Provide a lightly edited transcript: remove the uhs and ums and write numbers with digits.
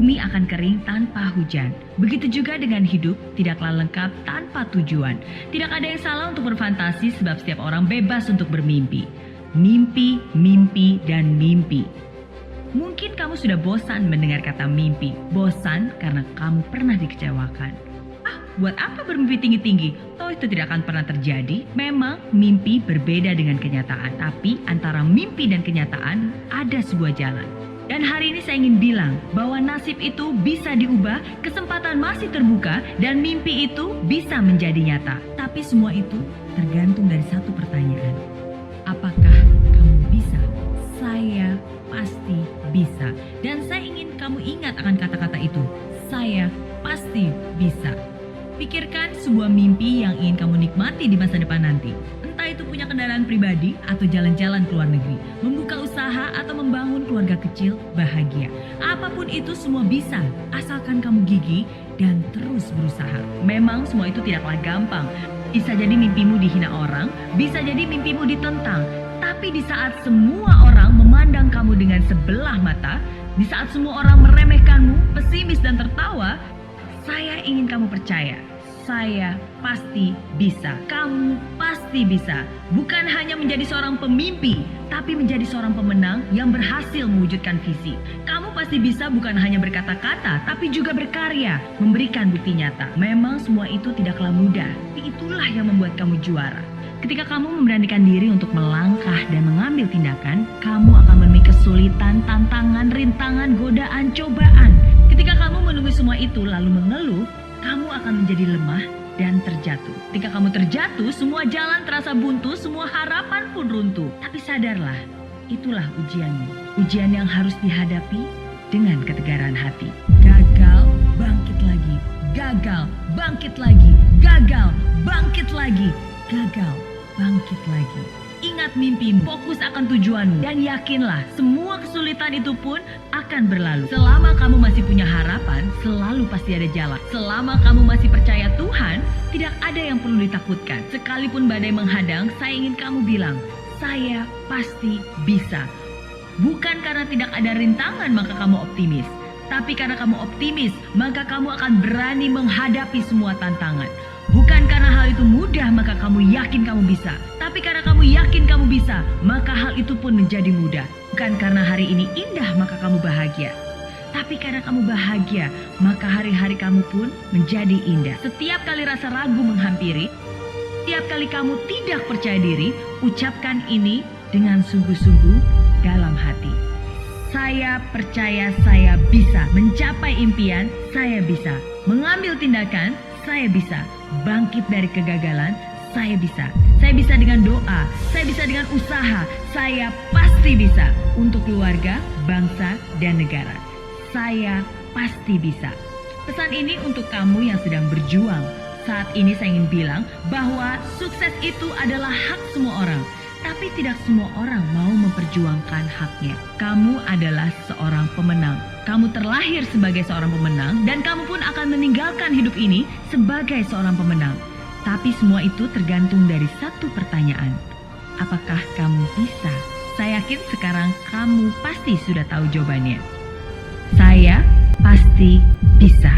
bumi akan kering tanpa hujan. Begitu juga dengan hidup, tidaklah lengkap tanpa tujuan. Tidak ada yang salah untuk berfantasi sebab setiap orang bebas untuk bermimpi. Mimpi, mimpi, dan mimpi. Mungkin kamu sudah bosan mendengar kata mimpi. Bosan karena kamu pernah dikecewakan. Buat apa bermimpi tinggi-tinggi? Toh itu tidak akan pernah terjadi. Memang mimpi berbeda dengan kenyataan. Tapi antara mimpi dan kenyataan ada sebuah jalan. Dan hari ini saya ingin bilang bahwa nasib itu bisa diubah, kesempatan masih terbuka, dan mimpi itu bisa menjadi nyata. Tapi semua itu tergantung dari satu pertanyaan. Apakah kamu bisa? Saya pasti bisa. Dan saya ingin kamu ingat akan kata-kata itu. Saya pasti bisa. Pikirkan sebuah mimpi yang ingin kamu nikmati di masa depan nanti. Entah itu punya kendaraan pribadi atau jalan-jalan ke luar negeri, membuka usaha atau membangun keluarga kecil bahagia. Apapun itu semua bisa, asalkan kamu gigih dan terus berusaha. Memang semua itu tidaklah gampang. Bisa jadi mimpimu dihina orang, bisa jadi mimpimu ditentang. Tapi di saat semua orang memandang kamu dengan sebelah mata, di saat semua orang meremehkanmu, pesimis dan tertawa, saya ingin kamu percaya, saya pasti bisa. Kamu pasti bisa. Bukan hanya menjadi seorang pemimpi, tapi menjadi seorang pemenang yang berhasil mewujudkan visi. Kamu pasti bisa bukan hanya berkata-kata, tapi juga berkarya, memberikan bukti nyata. Memang semua itu tidaklah mudah, tapi itulah yang membuat kamu juara. Ketika kamu memberanikan diri untuk melangkah dan mengambil tindakan, kamu akan menemui kesulitan, tantangan, rintangan, godaan, cobaan. Ketika kamu menunggu semua itu lalu mengeluh, kamu akan menjadi lemah dan terjatuh. Ketika kamu terjatuh, semua jalan terasa buntu, semua harapan pun runtuh. Tapi sadarlah, itulah ujianmu. Ujian yang harus dihadapi dengan ketegaran hati. Gagal, bangkit lagi. Gagal, bangkit lagi. Gagal, bangkit lagi. Gagal, bangkit lagi. Ingat mimpimu, fokus akan tujuanmu, dan yakinlah semua kesulitan itu pun akan berlalu. Selama kamu masih punya harapan, selalu pasti ada jalan. Selama kamu masih percaya Tuhan, tidak ada yang perlu ditakutkan. Sekalipun badai menghadang, saya ingin kamu bilang, saya pasti bisa. Bukan karena tidak ada rintangan maka kamu optimis, tapi karena kamu optimis, maka kamu akan berani menghadapi semua tantangan. Bukan karena hal itu mudah maka kamu yakin kamu bisa, tapi karena kamu yakin kamu bisa, maka hal itu pun menjadi mudah. Bukan karena hari ini indah maka kamu bahagia, tapi karena kamu bahagia, maka hari-hari kamu pun menjadi indah. Setiap kali rasa ragu menghampiri, setiap kali kamu tidak percaya diri, ucapkan ini dengan sungguh-sungguh dalam hati. Saya percaya saya bisa mencapai impian, saya bisa mengambil tindakan, saya bisa bangkit dari kegagalan, saya bisa. Saya bisa dengan doa, saya bisa dengan usaha, saya pasti bisa untuk keluarga, bangsa, dan negara. Saya pasti bisa. Pesan ini untuk kamu yang sedang berjuang. Saat ini saya ingin bilang bahwa sukses itu adalah hak semua orang. Tapi tidak semua orang mau memperjuangkan haknya. Kamu adalah seorang pemenang. Kamu terlahir sebagai seorang pemenang dan kamu pun akan meninggalkan hidup ini sebagai seorang pemenang. Tapi semua itu tergantung dari satu pertanyaan. Apakah kamu bisa? Saya yakin sekarang kamu pasti sudah tahu jawabannya. Saya pasti bisa.